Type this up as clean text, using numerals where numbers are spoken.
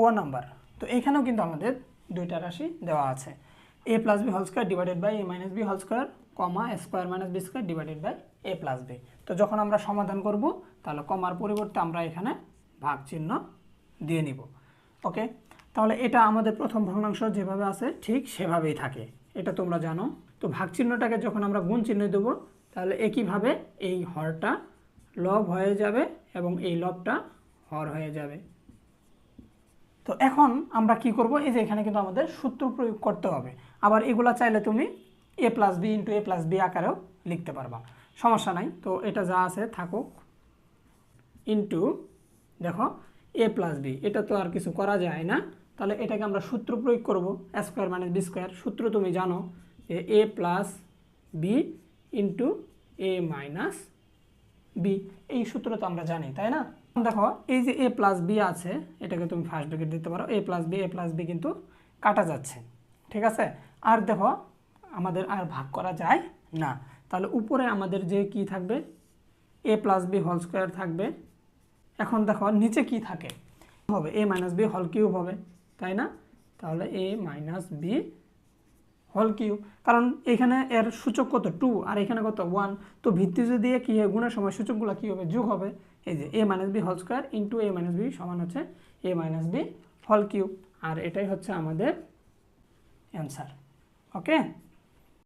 ও number. তো এখানেও কিন্তু আমাদের দুইটা রাশি দেওয়া আছে, a plus B whole square divided by a minus B whole square comma a square minus B square divided by a plus B. তো যখন আমরা সমাধান করব তাহলে কমার পরিবর্তে আমরা এখানে ভাগ চিহ্ন দিয়ে নিব। ওকে, তাহলে এটা আমাদের প্রথম ভগ্নাংশ যেভাবে আছে ঠিক সেভাবেই থাকে, এটা তোমরা জানো। তো ভাগ চিহ্নটাকে যখন আমরা গুণ চিহ্ন দেবো তাহলে একইভাবে এই হরটা লব হয়ে যাবে এবং এই লবটা হর হয়ে যাবে। তো এখন আমরা কি করব, এই যে এখানে কিন্তু আমাদের সূত্র প্রয়োগ করতে হবে। আবার এগুলা চাইলে তুমি a plus B into a plus B আকারেও লিখতে পারবা, সমস্যা নাই। তো এটা যা আছে থাকুক, ইন্টু দেখো a প্লাস বি, এটা তো আর কিছু করা যায় না, তাহলে এটাকে আমরা সূত্র প্রয়োগ করব a square minus B square. সূত্র তুমি জানো যে a plus B into a minus B, এই সূত্র তো আমরা জানি, তাই না? দেখো এই যে a প্লাস বি আছে, এটাকে তুমি ফার্স্ট ব্র্যাকেট দিতে পারো, a প্লাস বি কিন্তু কাটা যাচ্ছে, ঠিক আছে? আর দেখো আমাদের আর ভাগ করা যায় না, তাহলে উপরে আমাদের যে কি থাকবে, a plus B whole square থাকবে। এখন দেখো নিচে কি থাকে হবে, a minus B whole cube হবে, তাই না? তাহলে a minus B whole cube, কারণ এখানে এর সূচক কত 2 আর এখানে কত 1, তো ভিত্তিজ দিয়ে কি হয় গুণের সময় সূচকগুলো কি হবে, যোগ হবে। এই যে a minus B whole square into a minus B সমান হচ্ছে a minus B whole cube, আর এটাই হচ্ছে আমাদের অ্যান্সার। ওকে।